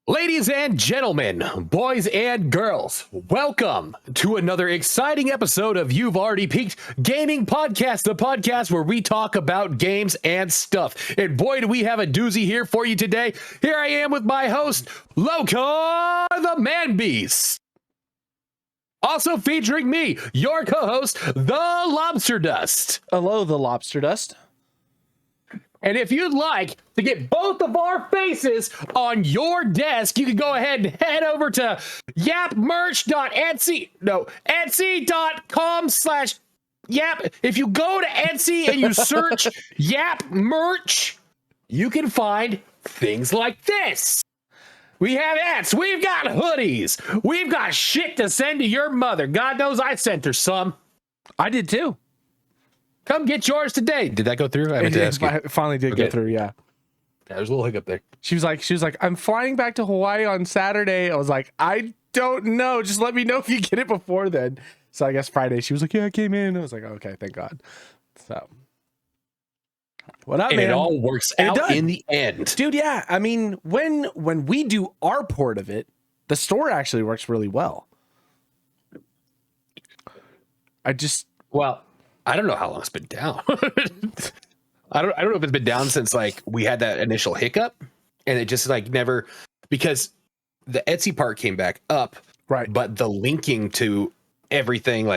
Ladies and gentlemen, boys and girls, welcome to another exciting episode of You've Already Peaked Gaming Podcast, the podcast where we talk about games and stuff. And boy, do we have a doozy here for you today. Here I am with my host, Locarthemanbeast. Also featuring me, your co-host, DjLobsterDust. Hello, the Lobster Dust. And if you'd like to get both of our faces on your desk, you can go ahead and head over to Etsy.com/Yap. If you go to Etsy and you search Yap merch, you can find things like this. We have hats, we've got hoodies, we've got shit to send to your mother. God knows I sent her some. I did too. Come get yours today. Did that go through? I finally did go through, yeah. There's a little hiccup there. She was like, I'm flying back to Hawaii on Saturday. I was like, I don't know. Just let me know if you get it before then. So I guess Friday, she was like, yeah, I came in. I was like, okay, thank God. So what up, and man? It all works out in the end. Dude, yeah. I mean, when we do our port of it, the store actually works really well. I don't know how long it's been down. I don't know if it's been down since like we had that initial hiccup, and it just like never, because the Etsy part came back up, right? But the linking to everything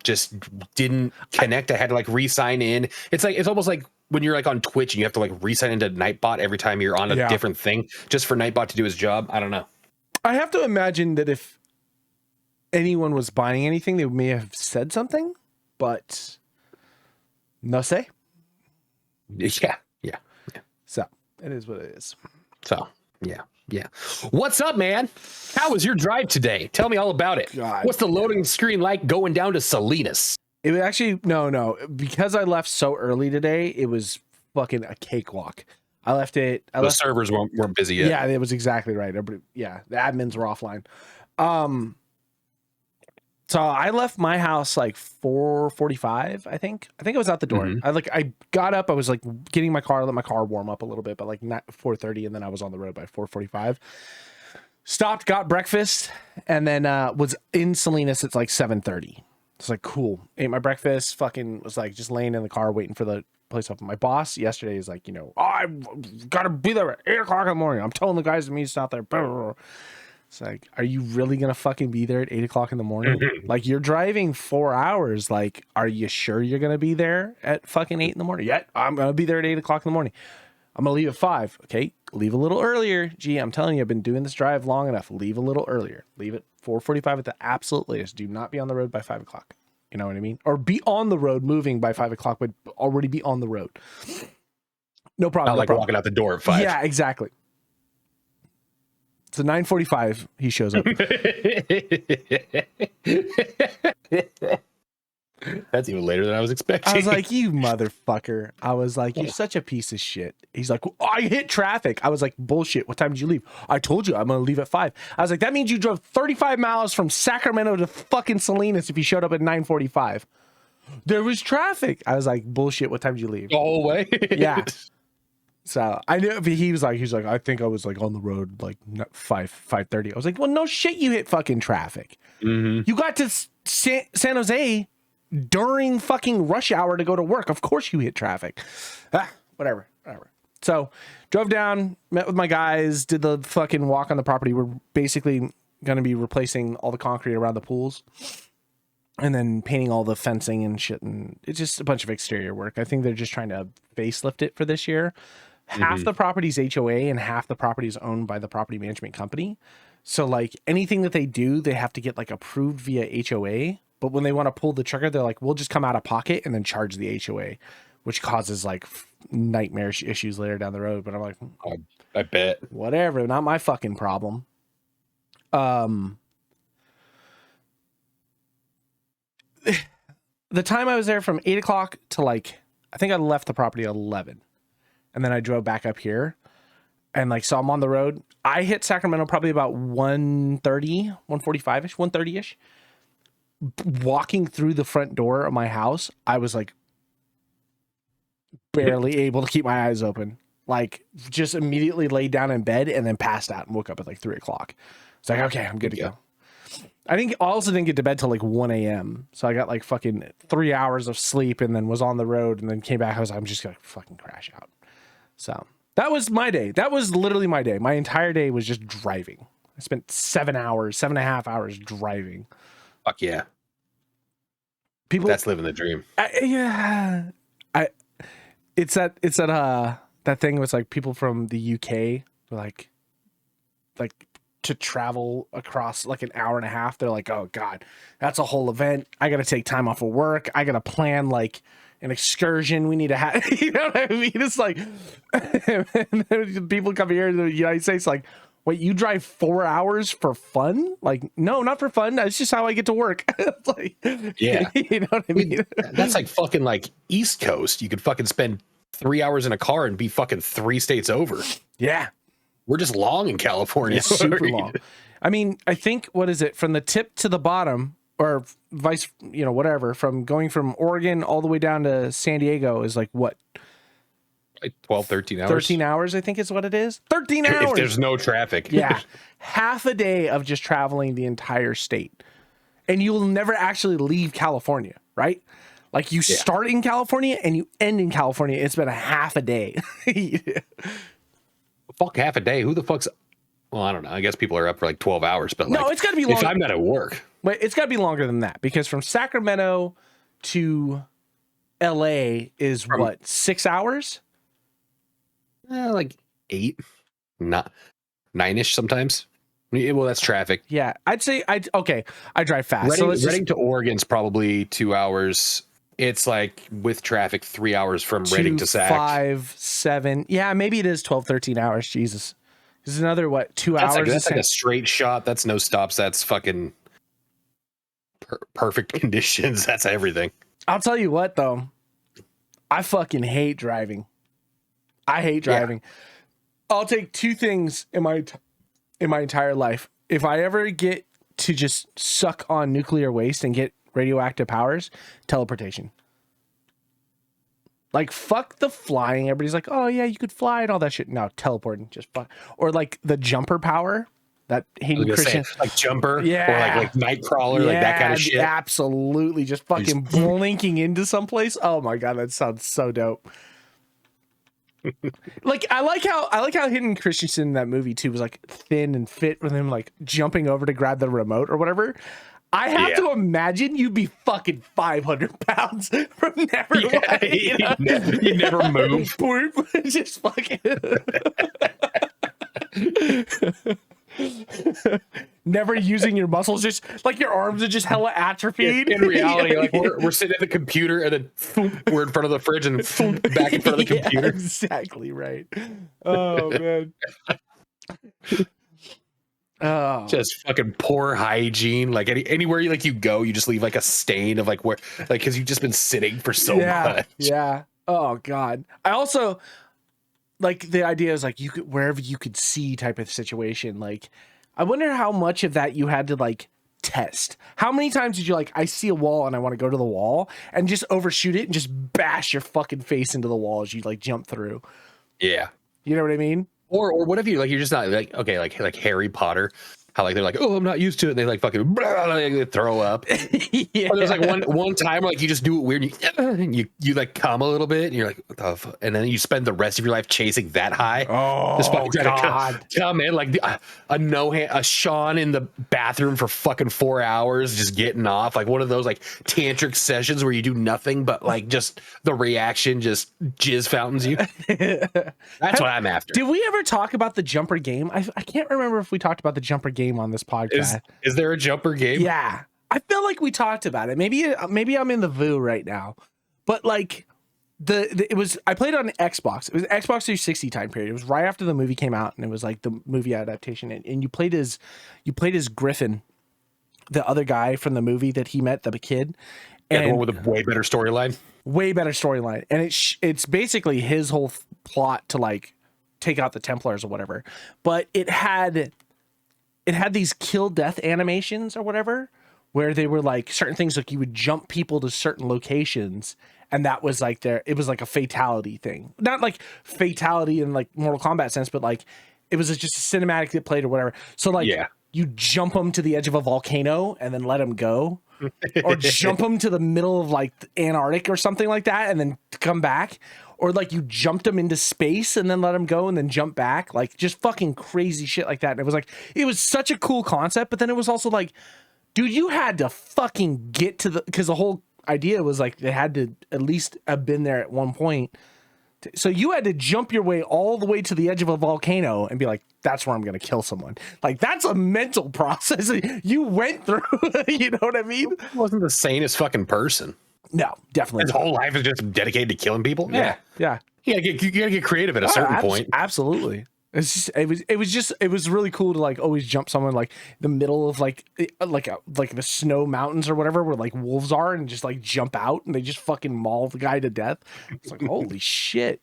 just didn't connect. I had to like re-sign in. It's almost like when you're like on Twitch and you have to like re-sign into Nightbot every time you're on a different thing just for Nightbot to do his job. I don't know. I have to imagine that if anyone was buying anything, they may have said something, but no say. Yeah. So it is what it is. So yeah. What's up, man? How was your drive today? Tell me all about it. God. What's the loading screen like going down to Salinas? It was actually no, because I left so early today. It was fucking a cakewalk. The servers weren't busy yet. Yeah, it was exactly right. The admins were offline. So I left my house like 4:45. I think I was out the door. Mm-hmm. I got up. I was like getting my car, let my car warm up a little bit, but like not 4:30, and then I was on the road by 4:45. Stopped, got breakfast, and then was in Salinas at like 7:30. It's like cool. Ate my breakfast. Fucking was like just laying in the car waiting for the place open. My boss yesterday is like, I gotta be there at 8:00 in the morning. I'm telling the guys to meet us out there. It's like, are you really gonna fucking be there at 8:00 in the morning? Like, you're driving 4 hours. Like, are you sure you're gonna be there at fucking 8 in the morning? Yeah, I'm gonna be there at 8:00 in the morning. I'm gonna leave at 5. Okay, leave a little earlier. Gee, I'm telling you, I've been doing this drive long enough. Leave a little earlier. Leave at 4:45 at the absolute latest. Do not be on the road by 5 o'clock. You know what I mean? Or be on the road moving by 5 o'clock, but already be on the road. No problem. Not like walking out the door at 5. Yeah, exactly. So 9:45, he shows up. That's even later than I was expecting. I was like, you motherfucker. I was like, you're such a piece of shit. He's like, well, I hit traffic. I was like, bullshit. What time did you leave? I told you I'm going to leave at 5. I was like, that means you drove 35 miles from Sacramento to fucking Salinas if you showed up at 9:45. There was traffic. I was like, bullshit. What time did you leave? The whole way? Yeah. So I knew he was like, I think I was like on the road like 5:30. I was like, well, no shit, you hit fucking traffic. Mm-hmm. You got to San Jose during fucking rush hour to go to work. Of course you hit traffic. Whatever. So drove down, met with my guys, did the fucking walk on the property. We're basically going to be replacing all the concrete around the pools and then painting all the fencing and shit. And it's just a bunch of exterior work. I think they're just trying to facelift it for this year. Half the property's HOA and half the property is owned by the property management company. So like anything that they do, they have to get like approved via HOA. But when they want to pull the trigger, they're like, we'll just come out of pocket and then charge the HOA, which causes like nightmarish issues later down the road. But I'm like, I bet. Whatever, not my fucking problem. the time I was there from 8 o'clock to like, I think I left the property at 11, and then I drove back up here, and like, so I'm on the road. I hit Sacramento probably about 1:30, 1:45ish, 1:30ish. Walking through the front door of my house, I was like barely able to keep my eyes open. Like, just immediately laid down in bed and then passed out and woke up at like 3 o'clock. It's like, okay, I'm good to go. I also didn't get to bed till like 1 a.m. So I got like fucking 3 hours of sleep and then was on the road and then came back. I'm just gonna fucking crash out. So that was my day. That was literally my day. My entire day was just driving. I spent 7.5 hours driving. Fuck yeah. That's living the dream. It's that thing with like people from the UK, like to travel across like an hour and a half. They're like, oh God, that's a whole event. I got to take time off of work. I got to plan like an excursion. We need to have, you know what I mean? It's like, and then people come here to the United States like, wait, you drive 4 hours for fun? Like, no, not for fun. That's just how I get to work. Like, yeah. You know what I mean? That's like fucking like East Coast. You could fucking spend 3 hours in a car and be fucking 3 states over. Yeah. We're just long in California. It's super long. I mean, I think, what is it? From the tip to the bottom, or vice, you know, whatever, from going from Oregon all the way down to San Diego is like what? Like 12, 13 hours. 13 hours, I think is what it is. 13 hours. If there's no traffic. Yeah. Half a day of just traveling the entire state. And you will never actually leave California, right? Like you start in California and you end in California. It's been a half a day. Fuck, half a day. Who the fuck's... Well, I don't know. I guess people are up for like 12 hours, but like, no, it's got to be longer. If I'm not at work. Wait, it's got to be longer than that, because from Sacramento to LA is what, 6 hours? Like 8, not 9-ish sometimes. Well, that's traffic. Yeah, I'd say I drive fast. Reading to Oregon's probably 2 hours. It's like with traffic 3 hours from Reading to Sac. 5, 7. Yeah, maybe it is 12, 13 hours. Jesus. This is another, what, 2 hours? That's like a straight shot. That's no stops. That's fucking perfect conditions. That's everything. I'll tell you what, though. I fucking hate driving. I hate driving. Yeah. I'll take two things in my entire life. If I ever get to just suck on nuclear waste and get radioactive powers, teleportation. Like, fuck the flying. Everybody's like, oh yeah, you could fly and all that shit. No, teleporting, just fly. Or like the jumper power that Hayden Christensen, like jumper, or like Nightcrawler, like that kind of shit. Absolutely, just fucking blinking into someplace. Oh my god, that sounds so dope. Like I like how Hayden Christensen in that movie too was like thin and fit, with him like jumping over to grab the remote or whatever. I have to imagine you'd be fucking 500 pounds from never. You never move. Just fucking. Never using your muscles, just like your arms are just hella atrophied. In reality, like we're sitting at the computer and then we're in front of the fridge and back in front of the computer. Exactly right. Oh man. Oh. Just fucking poor hygiene. Like anywhere you go, you just leave like a stain of like where, like, because you've just been sitting for so much. Yeah. Oh god. I also like the idea is like you could, wherever you could see type of situation. Like I wonder how much of that you had to like test. How many times did you like, I see a wall and I want to go to the wall, and just overshoot it and just bash your fucking face into the wall as you like jump through? Yeah. You know what I mean? Or what if you like, you're just not like, okay, like Harry Potter, how like they're like, oh, I'm not used to it, and they like fucking blah, like, they throw up. Yeah. Or there's like one time where like you just do it weird, and you like come a little bit and you're like, what the fuck? And then you spend the rest of your life chasing that high. Oh just fucking god. Come in like a Sean in the bathroom for fucking 4 hours just getting off, like one of those like tantric sessions where you do nothing but like just the reaction just jizz fountains you. That's what I'm after. Did we ever talk about the jumper game? I can't remember if we talked about the jumper game on this podcast. Is there a jumper game? Yeah, I feel like we talked about it. Maybe I'm in the VU right now, but like it was, I played on Xbox. It was Xbox 360 time period. It was right after the movie came out, and it was like the movie adaptation. And you played as Griffin, the other guy from the movie that he met, the kid, Yeah, the And one with a way better storyline. way better storyline, and it's basically his whole plot to like take out the Templars or whatever. But it had these kill death animations or whatever, where they were like certain things, like you would jump people to certain locations, and that was like it was like a fatality thing, not like fatality in like Mortal Kombat sense, but like it was just a cinematic that played or whatever. So like you jump them to the edge of a volcano and then let them go. Or jump them to the middle of like Antarctic or something like that and then come back, or like you jumped them into space and then let them go and then jump back, like just fucking crazy shit like that. And it was such a cool concept, but then it was also like, dude, you had to fucking get to because the whole idea was like they had to at least have been there at one point. So you had to jump your way all the way to the edge of a volcano and be like, that's where I'm going to kill someone. Like, that's a mental process you went through. You know what I mean? He wasn't the sanest fucking person. No, definitely. His whole life is just dedicated to killing people. Yeah. You gotta get creative at a certain point. Absolutely. It's just it was really cool to like always jump someone like the middle of like the snow mountains or whatever where like wolves are, and just like jump out and they just fucking maul the guy to death. It's like, holy shit.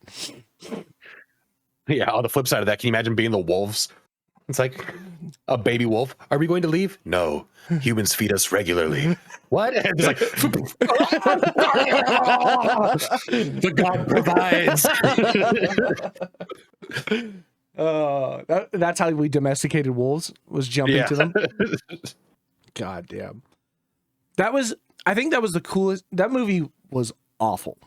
Yeah, on the flip side of that, can you imagine being the wolves? It's like a baby wolf. Are we going to leave? No. Humans feed us regularly. What? It's like the God provides. That's how we domesticated wolves, was jumping to them. God damn. I think that was the coolest. That movie was awful.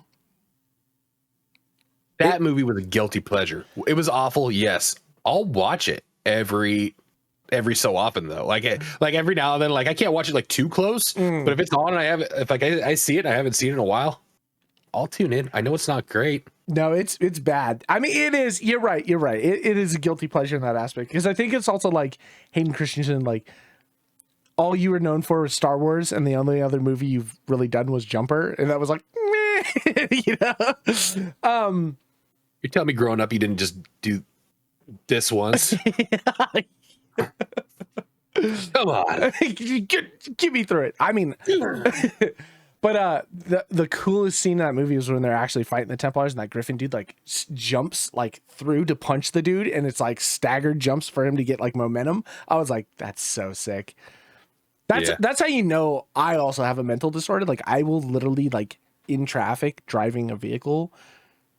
That movie was a guilty pleasure. It was awful. Yes. I'll watch it every so often though. Like every now and then, like I can't watch it like too close, but if it's on and I see it, I haven't seen it in a while, I'll tune in. I know it's not great. No, it's bad. I mean, it is. You're right. It is a guilty pleasure in that aspect, because I think it's also like Hayden Christensen. Like, all you were known for was Star Wars, and the only other movie you've really done was Jumper, and that was like, meh, you know. You're telling me growing up you didn't just do this once? Come on, get me through it. I mean. But the coolest scene in that movie was when they're actually fighting the Templars, and that Griffin dude like jumps like through to punch the dude, and it's like staggered jumps for him to get like momentum. I was like, that's so sick. That's how you know I also have a mental disorder. Like, I will literally like in traffic driving a vehicle,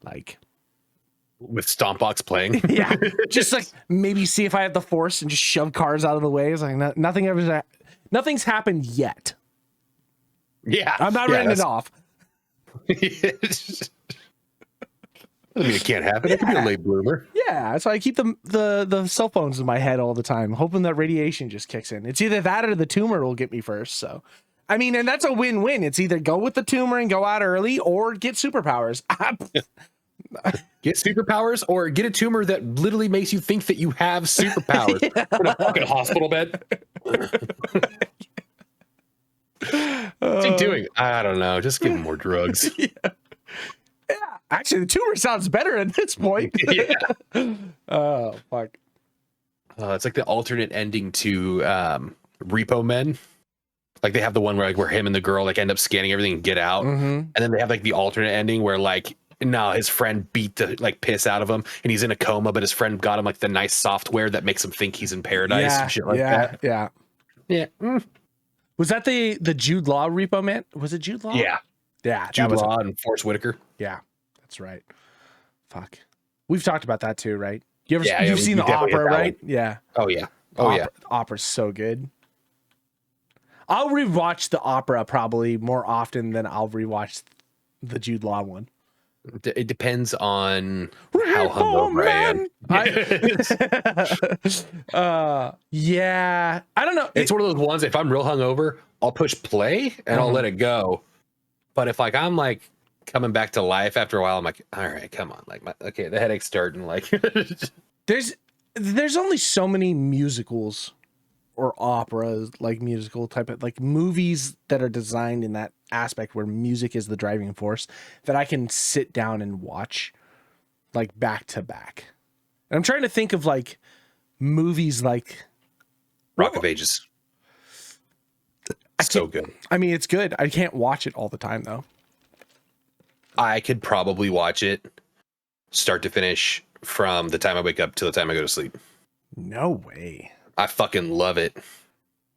like with Stompbox playing. Yeah, just like maybe see if I have the force and just shove cars out of the way. It's like nothing's happened yet. Yeah, I'm not writing it off. I mean, it can't happen. It could be a late bloomer. Yeah, that's why I keep the cell phones in my head all the time, hoping that radiation just kicks in. It's either that or the tumor will get me first. So, I mean, and that's a win-win. It's either go with the tumor and go out early, or get superpowers. Get superpowers, or get a tumor that literally makes you think that you have superpowers. In a fucking hospital bed. What's he doing? I don't know. Just give him more drugs. Yeah. Actually, the tumor sounds better at this point. Yeah. Oh, fuck. It's like the alternate ending to Repo Men. Like, they have the one where him and the girl like end up scanning everything and get out, and then they have like the alternate ending where like his friend beat the like piss out of him and he's in a coma, but his friend got him like the nice software that makes him think he's in paradise and shit like that. Yeah. Was that the Jude Law Repo Man? Was it Jude Law? Yeah. Jude Law and Forrest Whitaker. Yeah, that's right. Fuck. We've talked about that too, right? You've seen the opera, right? One. Yeah. Oh yeah. The opera's so good. I'll rewatch the opera probably more often than I'll rewatch the Jude Law one. It depends on how hungover I am. Yeah. I don't know. It's one of those ones, if I'm real hungover, I'll push play and I'll let it go. But if like I'm like coming back to life after a while, I'm like, all right, come on. Like, the headache's starting. Like, there's only so many musicals or operas, like musical type of like movies that are designed in that aspect where music is the driving force that I can sit down and watch like back to back. And I'm trying to think of like movies like Rock of Ages. So good. I mean, it's good. I can't watch it all the time though. I could probably watch it start to finish from the time I wake up till the time I go to sleep. No way. I fucking love it.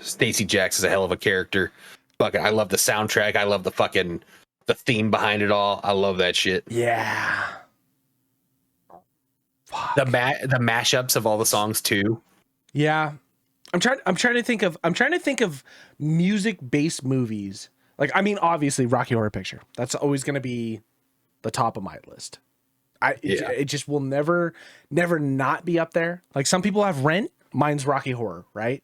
Stacey Jax is a hell of a character. Fucking, I love the soundtrack. I love the theme behind it all. I love that shit. Yeah. Fuck. The mashups of all the songs too. Yeah. I'm trying to think of music-based movies. Like, I mean, obviously Rocky Horror Picture. That's always going to be the top of my list. It just will never not be up there. Like, some people have Rent, mine's Rocky Horror, right?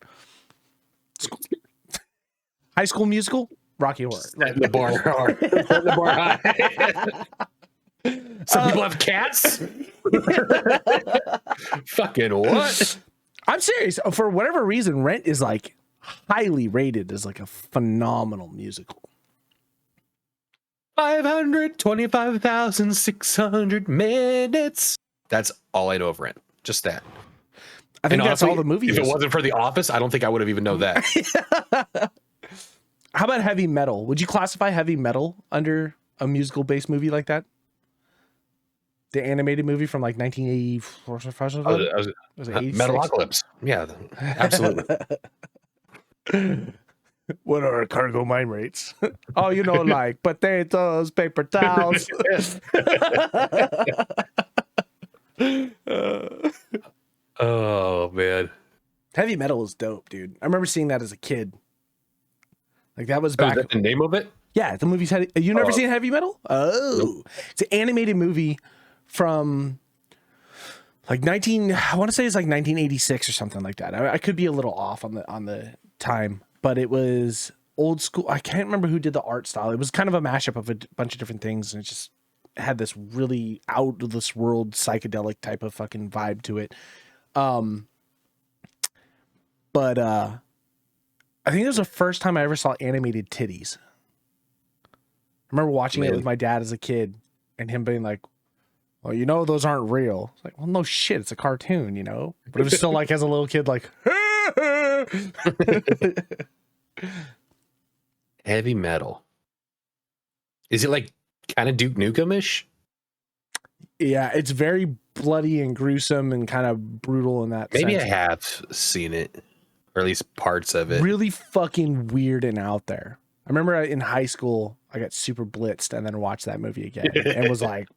High School Musical, Rocky Horror. Setting the bar hard. Setting the bar high. Some people have cats. Fucking what? I'm serious. For whatever reason, Rent is like highly rated as like a phenomenal musical. 525,600 minutes. That's all I know of Rent. Just that. I think that's honestly, all the movie If is. it wasn't for The Office, I don't think I would have even known that. How about heavy metal? Would you classify heavy metal under a musical-based movie like that? The animated movie from like 1984 or something? Was it 86? Metalocalypse. Yeah, absolutely. What are cargo mine rates? Oh, you know, like potatoes, paper towels. Oh, man. Heavy metal is dope, dude. I remember seeing that as a kid. Like, that was Is back. that the name of it? Yeah, the movie's heavy. You never seen Heavy Metal? Oh, Nope. It's an animated movie from like I want to say it's like 1986 or something like that. I could be a little off on the time, but it was old school. I can't remember who did the art style. It was kind of a mashup of a bunch of different things, and it just had this really out of this world psychedelic type of fucking vibe to it. But I think it was the first time I ever saw animated titties. I remember watching it with my dad as a kid and him being like, well, you know, those aren't real. It's like, well, no shit. It's a cartoon, you know, but it was still like, as a little kid, like, Heavy metal. Is it like kind of Duke Nukem-ish? yeah, it's very bloody and gruesome and kind of brutal in that Maybe sense. I have seen it, or at least parts of it. Really fucking weird and out there. I remember in high school, I got super blitzed and then watched that movie again and was like,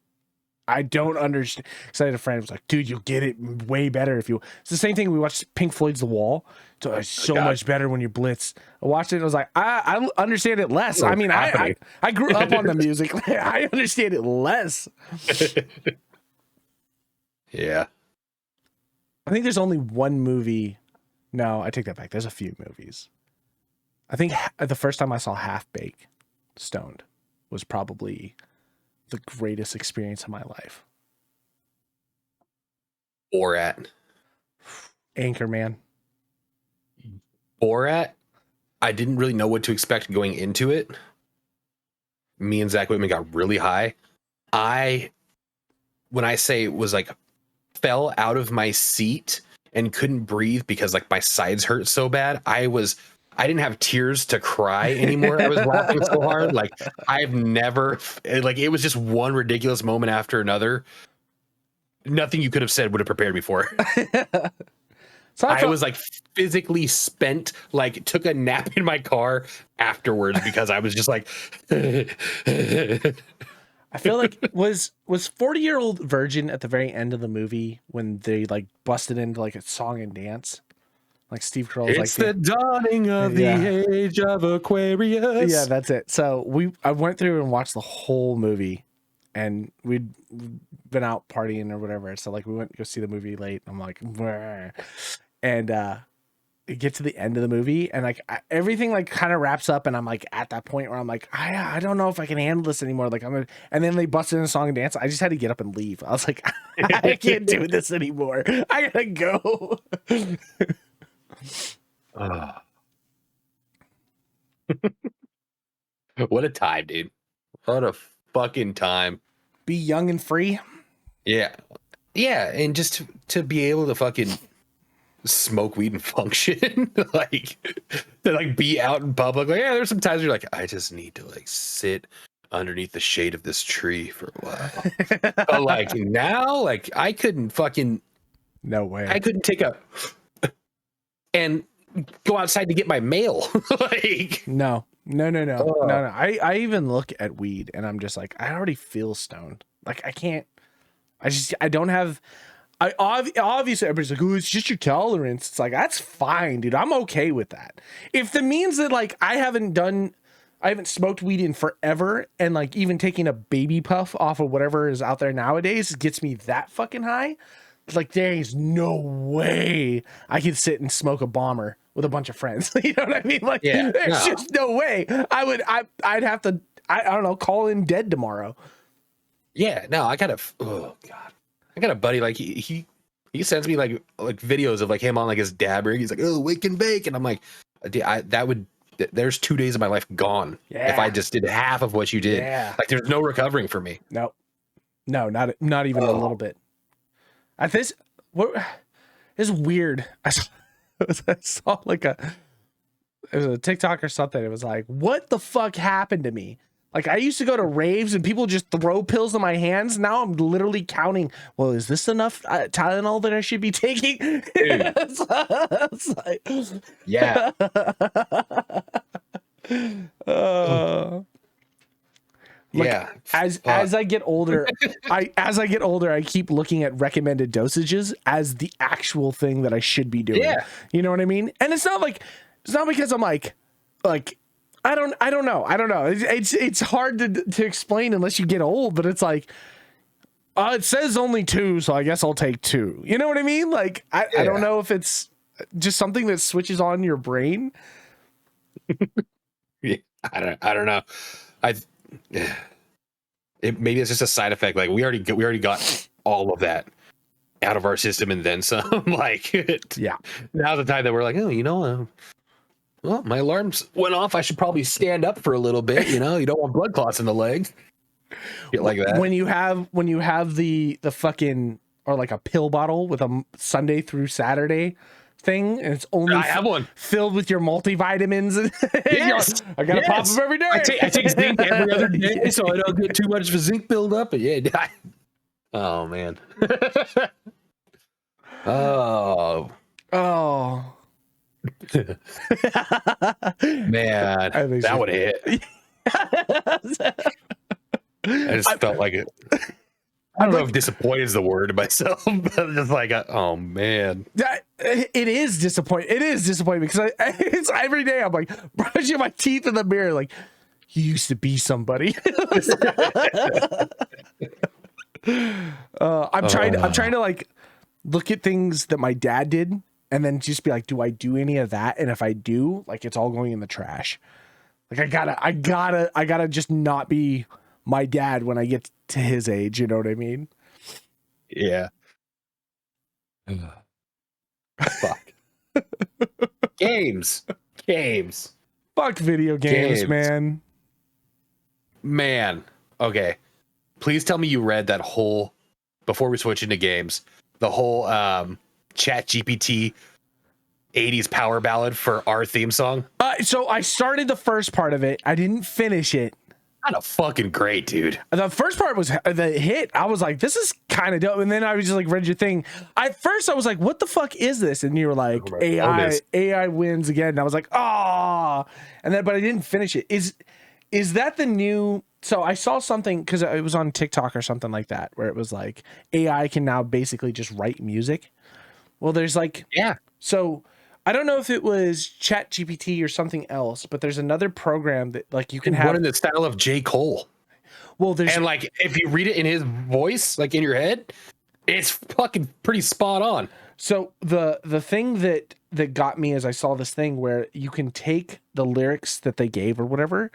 I don't understand. Because I had a friend who was like, dude, you'll get it way better if you. It's the same thing. We watched Pink Floyd's The Wall. So it's so much better when you're blitzed. I watched it and I was like, I understand it less. I mean, I grew up on the music. I understand it less. Yeah. I think there's only one movie. No, I take that back. There's a few movies. I think the first time I saw Half Baked stoned was probably the greatest experience of my life. Borat. Anchorman. Borat, I didn't really know what to expect going into it. Me and Zach Whitman got really high. When I say it was like, fell out of my seat and couldn't breathe because like my sides hurt so bad. I didn't have tears to cry anymore. I was laughing so hard. Like, I've never, like, it was just one ridiculous moment after another. Nothing you could have said would have prepared me for it. So I was like physically spent, like took a nap in my car afterwards because I was just like, I feel like was 40-Year-Old Virgin at the very end of the movie when they like busted into like a song and dance. Like Steve Carell's it's like the dawning of the age of Aquarius. Yeah, that's it. So I went through and watched the whole movie, and we'd been out partying or whatever. So like we went to go see the movie late. I'm like, "Bleh." And it gets to the end of the movie, and like everything like kind of wraps up, and I'm like at that point where I'm like, I don't know if I can handle this anymore. Like and then they busted in a song and dance. I just had to get up and leave. I was like, I can't do this anymore. I gotta go. What a time, dude. What a fucking time. Be young and free. Yeah. Yeah. And just to be able to fucking smoke weed and function. Like to like be out in public. Like, yeah, there's some times you're like, I just need to like sit underneath the shade of this tree for a while. But like now, like I couldn't fucking No way. I couldn't take a and go outside to get my mail. Like No. I even look at weed and I'm just like, I already feel stoned. Like I can't. I don't have. Obviously everybody's like, oh, it's just your tolerance. It's like, that's fine, dude. I'm okay with that. If the means that like I haven't smoked weed in forever, and like even taking a baby puff off of whatever is out there nowadays gets me that fucking high, like there is no way I could sit and smoke a bomber with a bunch of friends. You know what I mean? Like there's just no way. I'd have to, I don't know, call in dead tomorrow. Yeah, no, I got a buddy, like he sends me like videos of like him on like his dab rig. He's like, oh, wake and bake. And I'm like, there's 2 days of my life gone if I just did half of what you did. Yeah. Like there's no recovering for me. No, not even a little bit. At this, what is weird. I saw like it was a TikTok or something. It was like, what the fuck happened to me? Like I used to go to raves and people just throw pills in my hands. Now I'm literally counting. Well, is this enough Tylenol that I should be taking? It's like, yeah. Yeah. As I get older, I keep looking at recommended dosages as the actual thing that I should be doing. Yeah. You know what I mean? And it's not because I'm like. I don't know. It's hard to explain unless you get old, but it's like, it says only 2, so I guess I'll take 2. You know what I mean? Like, I don't know if it's just something that switches on your brain. Yeah, I don't know. Maybe it's just a side effect. Like we already got all of that out of our system and then some. Like, yeah. Now's the time that we're like, oh, you know. Well, my alarms went off. I should probably stand up for a little bit. You know, you don't want blood clots in the legs. Get like that. When you have the fucking, or like a pill bottle with a Sunday through Saturday thing, and it's only I have one filled with your multivitamins. Yes. I gotta pop them every day. I take zinc every other day, so I don't get too much zinc buildup. But yeah, oh man. Oh. Man, that would hit. I just felt like it. I don't know if disappointed is the word to myself, but just like, oh man, it is disappointing. It is disappointing because it's every day I'm like brushing my teeth in the mirror, like you used to be somebody. I'm trying to like look at things that my dad did. And then just be like, do I do any of that? And if I do, like, it's all going in the trash. Like, I gotta just not be my dad when I get to his age. You know what I mean? Yeah. Fuck. Games. Fuck video games, man. Okay. Please tell me you read that whole, before we switch into games, the whole, Chat GPT 80s power ballad for our theme song. So I started the first part of it. I didn't finish it. Kind of fucking great, dude. The first part was the hit. I was like, this is kind of dope. And then I was just like, read your thing. At first I was like, what the fuck is this? And you were like, AI wins again. And I was like, ah. And then, but I didn't finish it. Is that the new? So I saw something because it was on TikTok or something like that, where it was like AI can now basically just write music. Well, there's like, yeah. So I don't know if it was Chat GPT or something else, but there's another program that like you can have one in the style of J. Cole. Well, there's, and like if you read it in his voice, like in your head, it's fucking pretty spot on. So the thing that got me is I saw this thing where you can take the lyrics that they gave or whatever,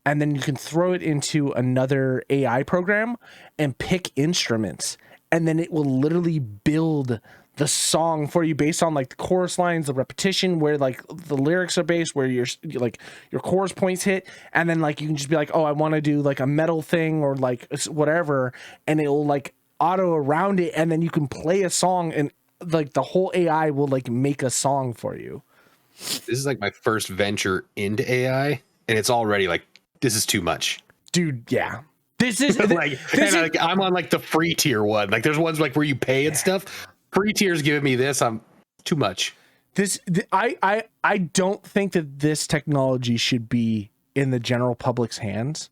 and then you can throw it into another AI program and pick instruments, and then it will literally build the song for you based on like the chorus lines, the repetition, where like the lyrics are based, where your chorus points hit, and then like you can just be like, oh, I want to do like a metal thing or like whatever, and it'll like auto around it, and then you can play a song and like the whole AI will like make a song for you. This is like my first venture into AI, and it's already like, this is too much. Dude, yeah. This is I'm on like the free tier one. Like there's ones like where you pay and stuff. Free tier's giving me this. I'm too much. I don't think that this technology should be in the general public's hands.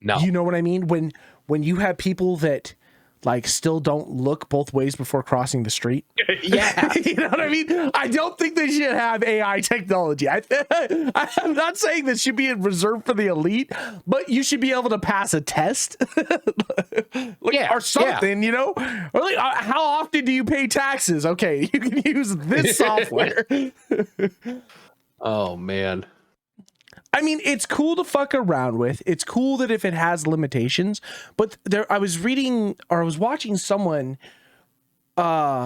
No. You know what I mean? When you have people that like still don't look both ways before crossing the street. Yeah. You know what I mean? I don't think they should have AI technology. I'm not saying this should be reserved for the elite, but you should be able to pass a test or something, you know? Or like, how often do you pay taxes? Okay, you can use this software. Oh, man. I mean, it's cool to fuck around with. It's cool that if it has limitations, but I was reading or I was watching someone podcast,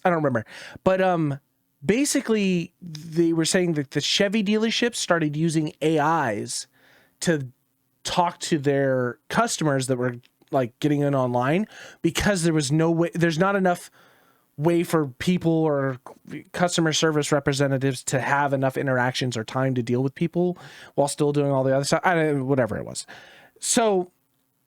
I don't remember. But basically they were saying that the Chevy dealerships started using AIs to talk to their customers that were like getting in online because there was no way, there's not enough way for people or customer service representatives to have enough interactions or time to deal with people while still doing all the other stuff. Whatever it was. So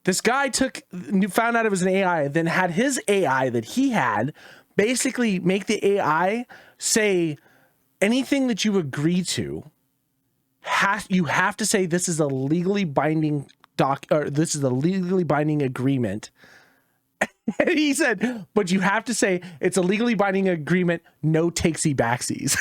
this guy found out it was an AI, then had his AI that he had basically make the AI say anything that you agree to. You have to say this is a legally binding this is a legally binding agreement. And he said, but you have to say it's a legally binding agreement, no takesy backsies.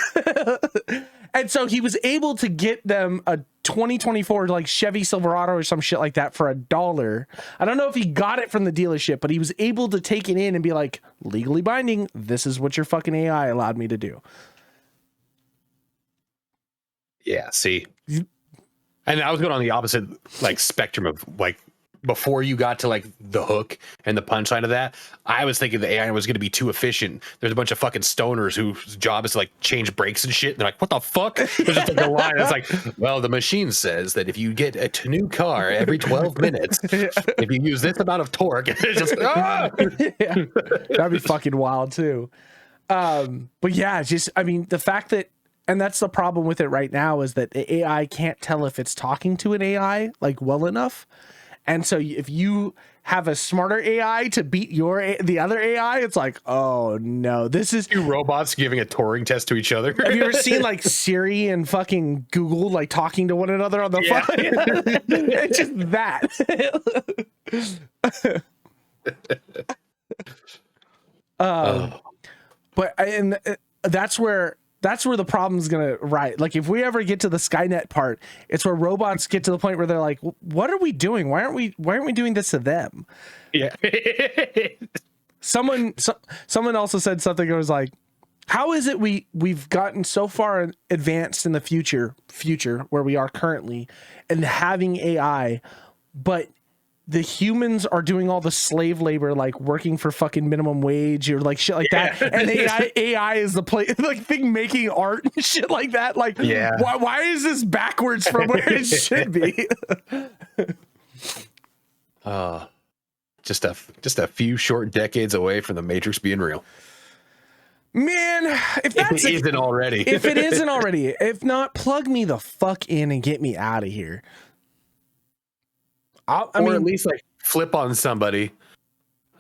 And so he was able to get them a 2024 like Chevy Silverado or some shit like that for $1. I don't know if he got it from the dealership, but he was able to take it in and be like, legally binding, this is what your fucking AI allowed me to do. Yeah, see. And I was going on the opposite like spectrum of like, before you got to like the hook and the punchline of that, I was thinking the AI was going to be too efficient. There's a bunch of fucking stoners whose job is to like change brakes and shit. And they're like, what the fuck? There's just like a line that's like, well, the machine says that if you get a new car every 12 minutes, if you use this amount of torque, it's just, Yeah, that'd be fucking wild too. But yeah, just, I mean, the fact that, and that's the problem with it right now is that the AI can't tell if it's talking to an AI like well enough. And so if you have a smarter AI to beat the other AI, it's like, oh no, this is two robots giving a Turing test to each other. Have you ever seen like Siri and fucking Google like talking to one another on the phone? It's just that. But that's where the problem's gonna rise. Like if we ever get to the Skynet part, it's where robots get to the point where they're like, what are we doing? Why aren't we doing this to them? Yeah. Someone also said something that was like, how is it we've gotten so far advanced in the future where we are currently and having AI, but the humans are doing all the slave labor, like working for fucking minimum wage or like shit like that. And AI is the thing making art and shit like that. Like, why is this backwards from where it should be? Just a few short decades away from the Matrix being real. Man, if it isn't already, if not, plug me the fuck in and get me out of here. I mean, at least like flip on somebody,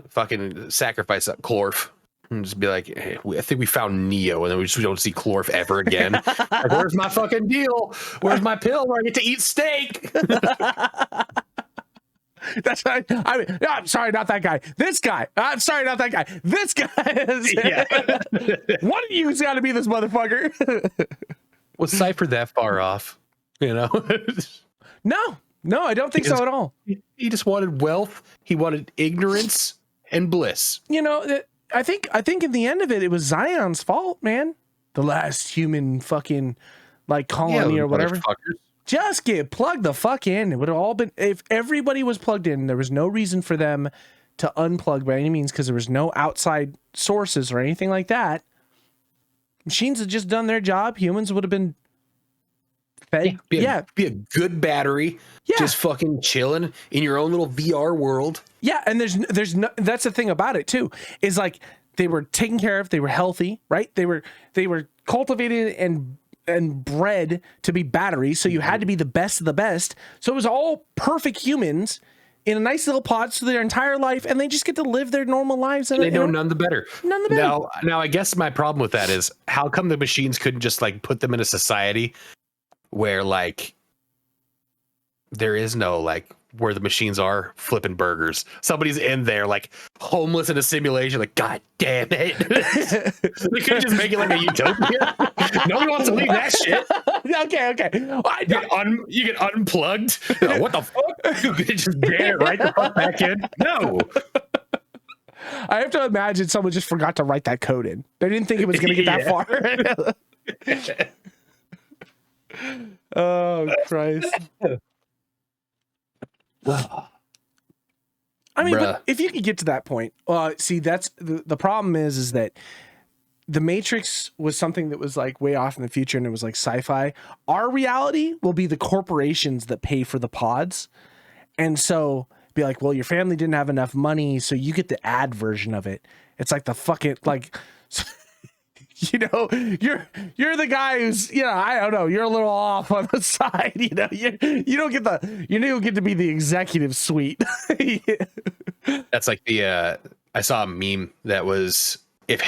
fucking sacrifice that Clorf, and just be like, hey, I think we found Neo, and then we don't see Clorf ever again. Like, where's my fucking deal? Where's my pill where I get to eat steak? That's right. I mean, no, I'm sorry, not that guy. This guy. I'm sorry, not that guy. This guy. One of you's got to be this motherfucker. Was Cypher that far off? You know? No, I don't think so at all. He just wanted wealth. He wanted ignorance and bliss. You know, I think in the end of it, it was Zion's fault, man. The last human fucking like colony or whatever. Just get plugged the fuck in. It would have all been, if everybody was plugged in, there was no reason for them to unplug by any means because there was no outside sources or anything like that. Machines had just done their job. Humans would have been fed. Be a good battery. Yeah. Just fucking chilling in your own little VR world. Yeah, and there's no, that's the thing about it too, is like they were taken care of, they were healthy, right? They were cultivated and bred to be batteries, so you had to be the best of the best. So it was all perfect humans in a nice little pod for their entire life, and they just get to live their normal lives. And they know none the better. None the better. Now, I guess my problem with that is how come the machines couldn't just like put them in a society where like there is no like where the machines are flipping burgers. Somebody's in there like homeless in a simulation. Like, God damn it! They could just make it like a utopia. Nobody wants to leave that shit. Okay. You get unplugged. What the fuck? You could just get it right the fuck back in. No. I have to imagine someone just forgot to write that code in. They didn't think it was going to get that far. Oh Christ. I mean, but if you could get to that point, see, that's the problem is that the Matrix was something that was like way off in the future and it was like sci-fi. Our reality will be the corporations that pay for the pods. And so be like, well, your family didn't have enough money, so you get the ad version of it. It's like the fucking like you know, you're the guy who's, you know, I don't know, you're a little off on the side, you know, you don't get to be the executive suite. That's like the I saw a meme that was if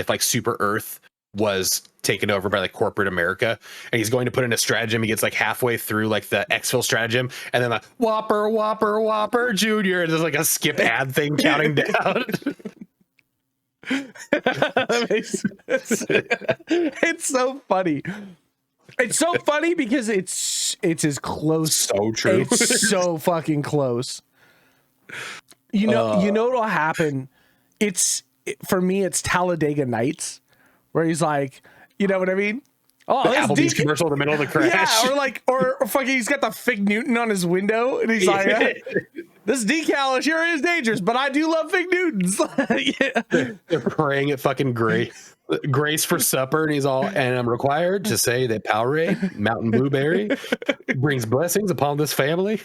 like Super Earth was taken over by like corporate America and he's going to put in a stratagem, he gets like halfway through like the exfil stratagem and then like Whopper Junior, and there's like a skip ad thing counting down. That makes sense. It's so funny. It's so funny because it's as close. So true. It's so fucking close. You know what'll happen? For me, it's Talladega Nights, where he's like, you know what I mean? Oh, the Applebee's commercial in the middle of the crash. Yeah, or fucking he's got the Fig Newton on his window, and he's like, this decal sure is dangerous, but I do love Fig Newtons. Yeah. They're praying at fucking Grace for supper, and he's all, and I'm required to say that Powerade Mountain Blueberry brings blessings upon this family.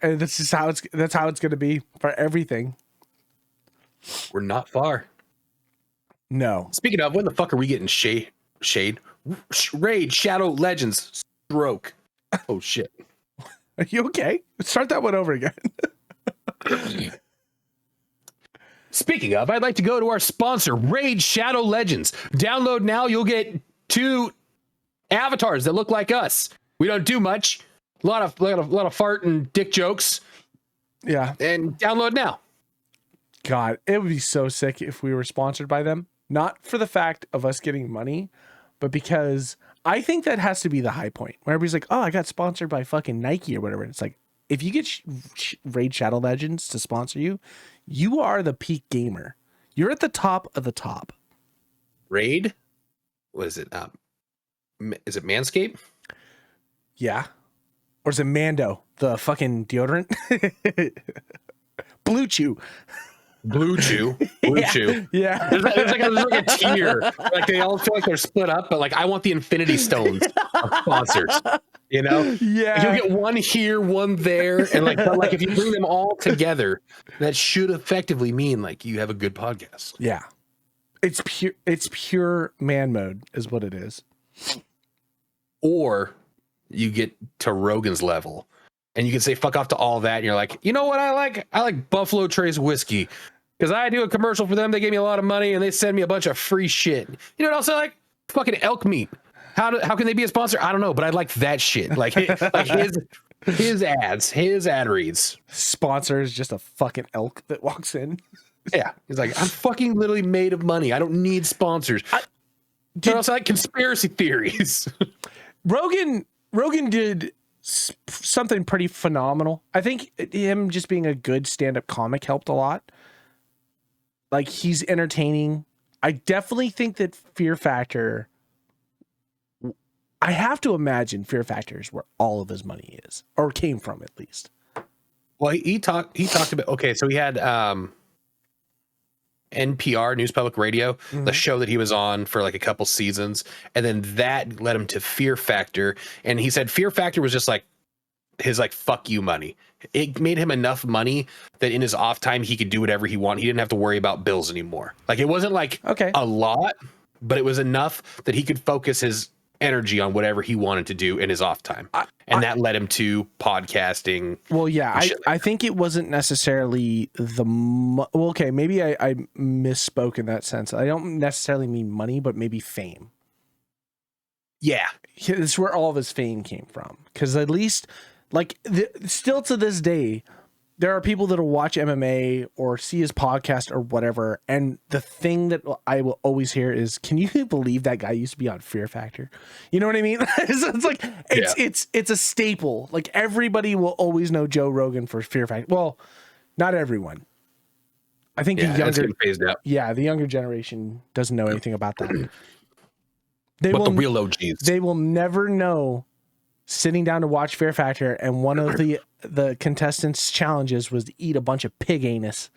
And that's how it's going to be for everything. We're not far. No. Speaking of, when the fuck are we getting shade? Raid Shadow Legends stroke. Oh shit. Are you okay? Start that one over again. Speaking of, I'd like to go to our sponsor, Raid Shadow Legends. Download now. You'll get 2 avatars that look like us. We don't do much. A lot of fart and dick jokes. Yeah. And download now. God, it would be so sick if we were sponsored by them. Not for the fact of us getting money, but because I think that has to be the high point where everybody's like, oh, I got sponsored by fucking Nike or whatever. And it's like, if you get Raid Shadow Legends to sponsor you, you are the peak gamer. You're at the top of the top. Raid? What is it? Is it Manscaped? Yeah. Or is it Mando, the fucking deodorant? Blue Chew. Blue Chew. Yeah. There's like a tier. Like they all feel like they're split up, but like I want the Infinity Stones of sponsors. You know? Yeah. Like, you'll get one here, one there, and like if you bring them all together, that should effectively mean like you have a good podcast. Yeah. It's pure man mode is what it is. Or you get to Rogan's level and you can say fuck off to all that and you're like, you know what I like? I like Buffalo Trace whiskey. Because I do a commercial for them, they gave me a lot of money and they send me a bunch of free shit. You know what else I like? Fucking elk meat. How can they be a sponsor? I don't know, but I like that shit. Like his ads, his ad reads. Sponsor is just a fucking elk that walks in. Yeah, he's like, I'm fucking literally made of money. I don't need sponsors. But also like conspiracy theories. Rogan did something pretty phenomenal. I think him just being a good stand-up comic helped a lot. Like, he's entertaining. I definitely think that Fear Factor, I have to imagine Fear Factor is where all of his money is, or came from at least. Well, he talked about, okay, so he had NPR, News Public Radio, the show that he was on for like a couple seasons, and then that led him to Fear Factor. And he said Fear Factor was just like his like fuck you money. It made him enough money that in his off time he could do whatever he wanted. He didn't have to worry about bills anymore. Like it wasn't like a lot, but it was enough that he could focus his energy on whatever he wanted to do in his off time. And that led him to podcasting. Well, yeah, I think it wasn't necessarily well, okay, maybe I misspoke in that sense. I don't necessarily mean money, but maybe fame. Yeah. It's where all of his fame came from. Because at least, like, still to this day, there are people that will watch MMA or see his podcast or whatever, and the thing that I will always hear is, "Can you believe that guy used to be on Fear Factor?" You know what I mean? It's like it's a staple. Like everybody will always know Joe Rogan for Fear Factor. Well, not everyone. I think the younger generation doesn't know anything about that. The real OGs. They will never know sitting down to watch Fear Factor, and one of the contestants' challenges was to eat a bunch of pig anus.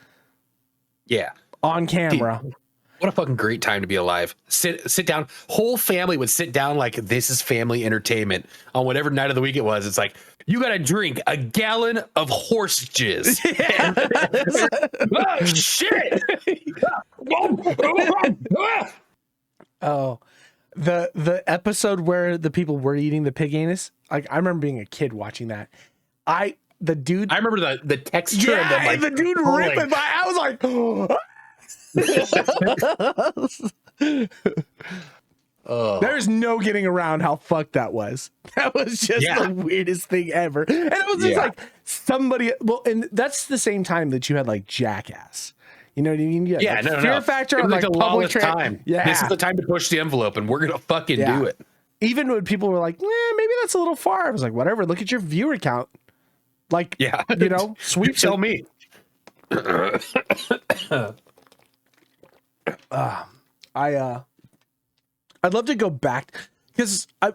Yeah. On camera. Dude, what a fucking great time to be alive. Sit down. Whole family would sit down like this is family entertainment on whatever night of the week it was. It's like, you got to drink a gallon of horse jizz. Oh, shit. Oh, the episode where the people were eating the pig anus. Like I remember being a kid watching that. I remember the texture of them, like the dude ripping by. I was like, oh. There's no getting around how fucked that was. That was just the weirdest thing ever. And it was just like somebody. Well, and that's the same time that you had like Jackass. You know what I mean? Yeah, Fear Factor on like public time. Yeah, this is the time to push the envelope, and we're gonna fucking do it. Even when people were like, maybe that's a little far. I was like, whatever. Look at your viewer count. Like, you know, sweep. Tell me. I'd love to go back because I'm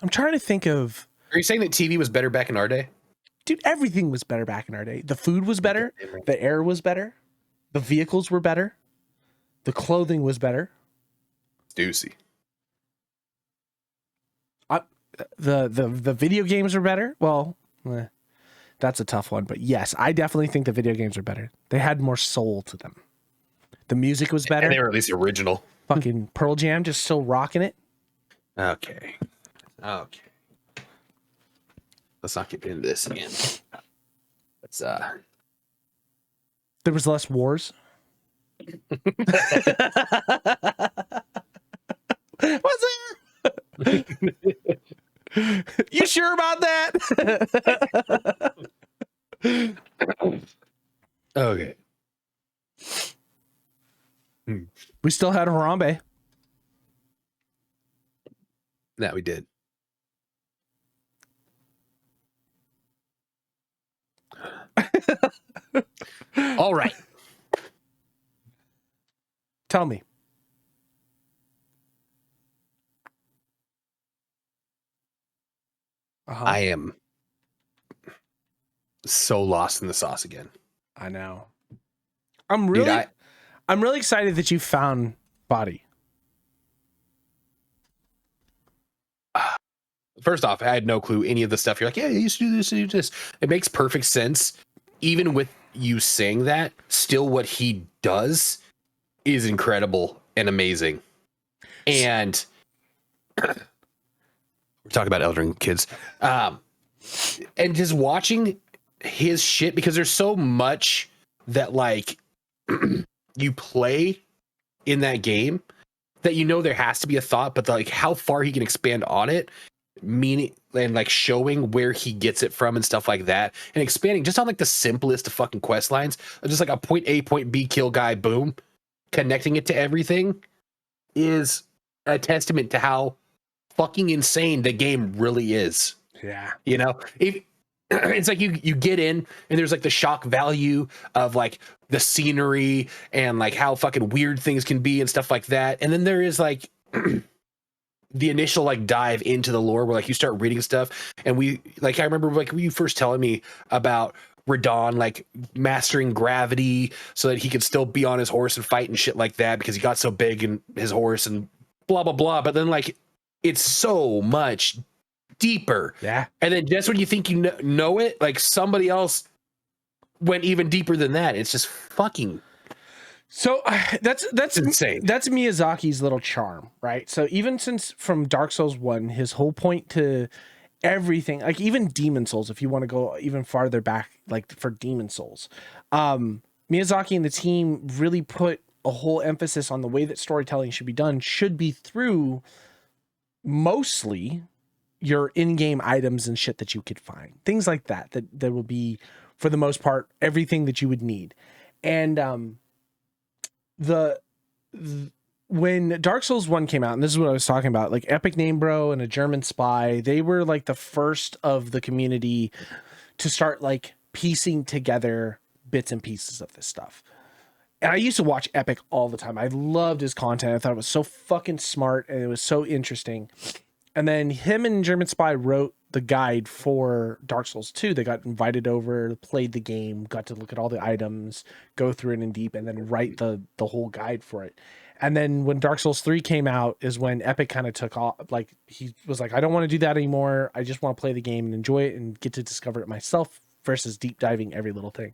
trying to think of. Are you saying that TV was better back in our day? Dude, everything was better back in our day. The food was better. The air was better. The vehicles were better. The clothing was better. Juicy. The video games were better. Well, that's a tough one. But yes, I definitely think the video games were better. They had more soul to them. The music was better. And they were at least original. Fucking Pearl Jam just still rocking it. Okay. Let's not get into this again. Let's There was less wars. Was there? You sure about that? Okay. We still had Harambe. That we did. All right. Tell me. I am so lost in the sauce again. I know. I'm really excited that you found Body. First off, I had no clue any of the stuff. You're like, yeah, you used to do this, you do this. It makes perfect sense. Even with you saying that, still what he does is incredible and amazing. And we're talking about Elden Ring, kids. And just watching his shit, because there's so much that like you play in that game that you know there has to be a thought, but like how far he can expand on it, meaning and like showing where he gets it from and stuff like that, and expanding just on like the simplest of fucking quest lines, just like a point A, point B, kill guy, boom, connecting it to everything is a testament to how fucking insane the game really is. Yeah. You know, if it's like you get in and there's like the shock value of like the scenery and like how fucking weird things can be and stuff like that. And then there is like the initial like dive into the lore where like you start reading stuff. And we like, I remember like you first telling me about Radon like mastering gravity so that he could still be on his horse and fight and shit like that because he got so big in his horse and blah blah blah. But then like it's so much deeper. Yeah. And then just when you think you know it, like somebody else went even deeper than that. It's just fucking. So that's insane. That's Miyazaki's little charm, right? So even since from Dark Souls 1, his whole point to everything, like even Demon Souls, if you want to go even farther back, like for Demon Souls, Miyazaki and the team really put a whole emphasis on the way that storytelling should be done, should be through mostly your in-game items and shit that you could find, things like that will be, for the most part, everything that you would need. And when Dark Souls 1 came out, and this is what I was talking about, like Epic Name Bro and a German spy, they were like the first of the community to start like piecing together bits and pieces of this stuff. And I used to watch Epic all the time. I loved his content. I thought it was so fucking smart and it was so interesting. And then him and German Spy wrote the guide for Dark Souls 2. They got invited over, played the game, got to look at all the items, go through it in deep, and then write the whole guide for it. And then when Dark Souls 3 came out is when Epic kind of took off. Like he was like, I don't want to do that anymore. I just want to play the game and enjoy it and get to discover it myself versus deep diving every little thing.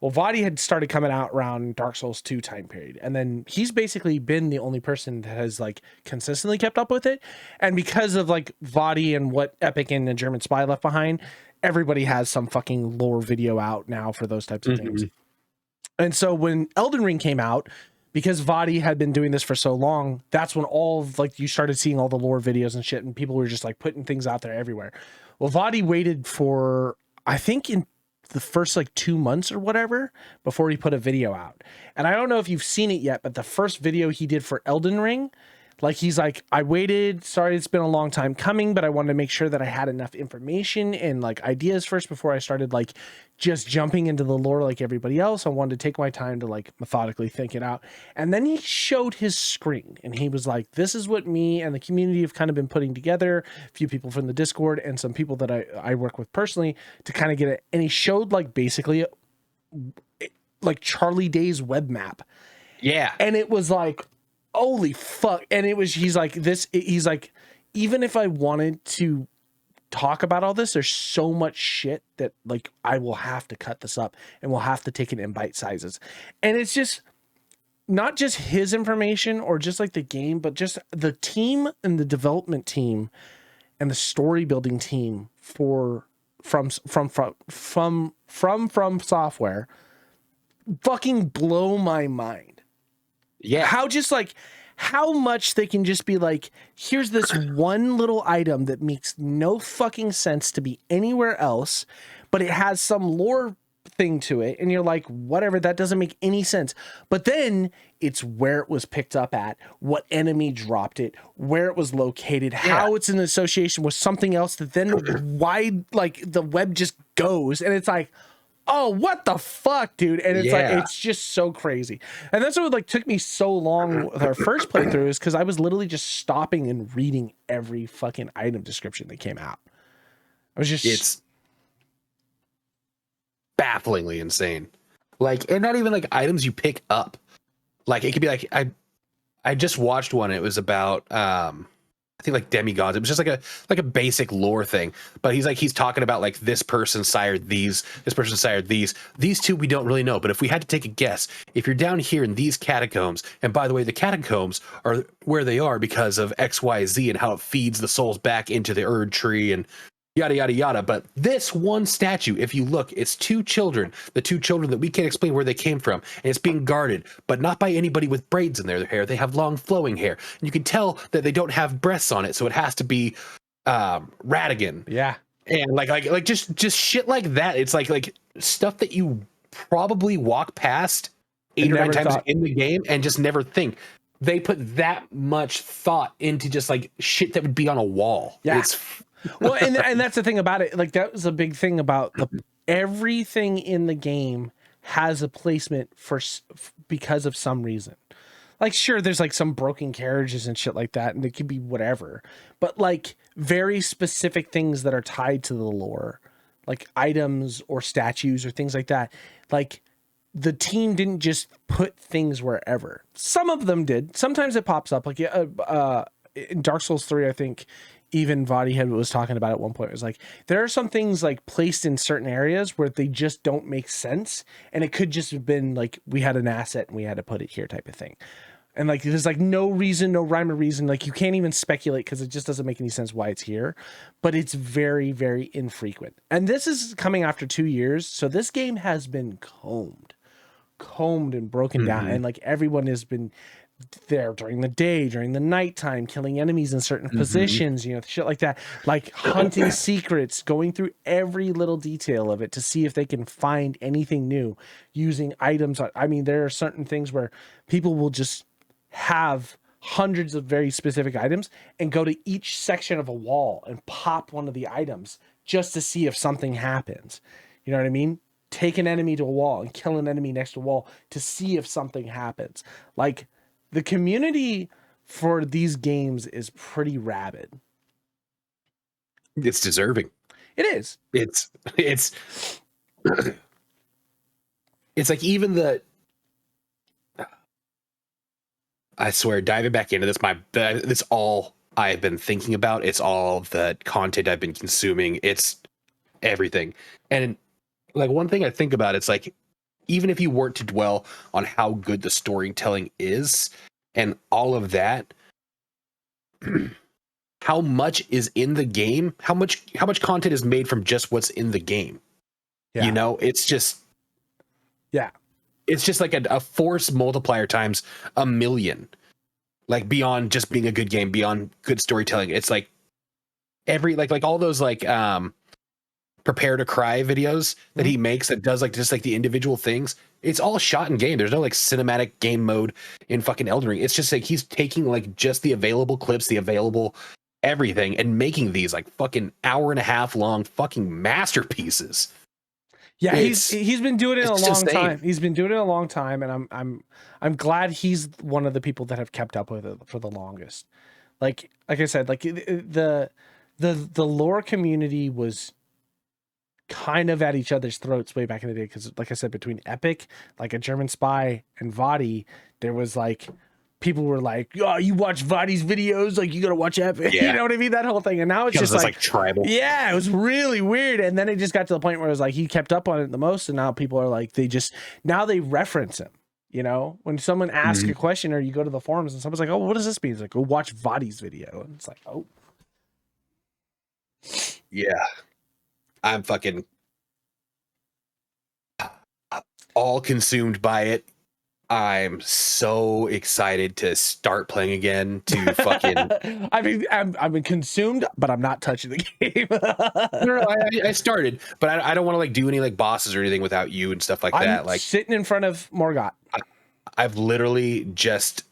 Well, Vadi had started coming out around Dark Souls 2 time period. And then he's basically been the only person that has like consistently kept up with it. And because of like Vadi and what Epic and the German Spy left behind, everybody has some fucking lore video out now for those types of things. And so when Elden Ring came out, because Vadi had been doing this for so long, that's when all of, like, you started seeing all the lore videos and shit, and people were just like putting things out there everywhere. Well, Vadi waited for, I think, in the first like 2 months or whatever before he put a video out. And I don't know if you've seen it yet, but the first video he did for Elden Ring, like he's like, I waited, sorry it's been a long time coming, but I wanted to make sure that I had enough information and like ideas first before I started like just jumping into the lore like everybody else. I wanted to take my time to like methodically think it out. And then he showed his screen and he was like, this is what me and the community have kind of been putting together, a few people from the Discord and some people that I work with personally to kind of get it. And he showed like basically like Charlie Day's web map. Yeah. And it was like, holy fuck. And it was, he's like, even if I wanted to talk about all this, there's so much shit that like I will have to cut this up and we'll have to take it in bite sizes. And it's just not just his information or just like the game, but just the team and the development team and the story building team from Software fucking blow my mind. Yeah. How much they can just be like, here's this one little item that makes no fucking sense to be anywhere else, but it has some lore thing to it. And you're like, whatever, that doesn't make any sense. But then it's where it was picked up at, what enemy dropped it, where it was located, how it's in association with something else that then why like the web just goes. And it's like, oh, what the fuck, dude? And it's like, it's just so crazy. And that's what like took me so long with our first playthrough is because I was literally just stopping and reading every fucking item description that came out. I was just, it's bafflingly insane. Like, and not even like items you pick up. Like it could be like, I just watched one. It was about I think like demigods. It was just like a basic lore thing. But he's talking about like this person sired these, this person sired these. These two we don't really know. But if we had to take a guess, if you're down here in these catacombs, and by the way, the catacombs are where they are because of XYZ and how it feeds the souls back into the Erd tree and yada yada yada. But this one statue, if you look, it's two children, the two children that we can't explain where they came from, and it's being guarded, but not by anybody with braids in their hair. They have long flowing hair, and you can tell that they don't have breasts on it, so it has to be Radigan. Yeah. And like just shit like that. It's like stuff that you probably walk past 8 or 9 times in the game and just never think. They put that much thought into just like shit that would be on a wall. Yeah. It's well, and that's the thing about it. Like that was a big thing about everything in the game has a placement because of some reason. Like, sure, there's like some broken carriages and shit like that, and it could be whatever. But like very specific things that are tied to the lore like items or statues or things like that, like the team didn't just put things wherever. Some of them did. Sometimes it pops up. Like in Dark Souls 3, I think even Vadihead was talking about at one point. It was like, there are some things like placed in certain areas where they just don't make sense. And it could just have been like, we had an asset and we had to put it here type of thing. And like, there's like no reason, no rhyme or reason. Like you can't even speculate because it just doesn't make any sense why it's here, but it's very, very infrequent. And this is coming after 2 years. So this game has been combed and broken down. And like everyone has been there during the day, during the nighttime, killing enemies in certain positions, you know, shit like that, like hunting secrets, going through every little detail of it to see if they can find anything new using items. I mean, there are certain things where people will just have hundreds of very specific items and go to each section of a wall and pop one of the items just to see if something happens. You know what I mean? Take an enemy to a wall and kill an enemy next to a wall to see if something happens. Like, the community for these games is pretty rabid. It's deserving. It is. It's like even the, I swear, diving back into this, this all I've been thinking about. It's all the content I've been consuming. It's everything. And like one thing I think about, it's like, even if you weren't to dwell on how good the storytelling is and all of that, how much is in the game, how much content is made from just what's in the game. Yeah. You know, it's just, yeah, it's just like a force multiplier times a million, like beyond just being a good game, beyond good storytelling. It's like every, like all those like, prepare to cry videos that he makes that does like just like the individual things. It's all shot in game. There's no like cinematic game mode in fucking Elden Ring. It's just like he's taking like just the available clips, the available everything, and making these like fucking hour and a half long fucking masterpieces. Yeah, he's been doing it a long time. He's been doing it a long time, and I'm glad he's one of the people that have kept up with it for the longest. Like I said, like the lore community was kind of at each other's throats way back in the day, because like I said, between Epic, like a German spy, and Vadi, there was like people were like, oh, you watch Vadi's videos, like you gotta watch Epic. Yeah. You know what I mean? That whole thing. And now it's just like tribal. Yeah, it was really weird. And then it just got to the point where it was like he kept up on it the most, and now people are like, now they reference him. You know, when someone asks a question or you go to the forums and someone's like, oh, what does this mean? It's like, go watch Vadi's video. And it's like, oh. Yeah. I'm fucking all consumed by it. I'm so excited to start playing again. To fucking, I mean, I've been consumed, but I'm not touching the game. No, I started, but I don't want to like do any like bosses or anything without you and stuff like that. Like sitting in front of Morgott. I've literally just,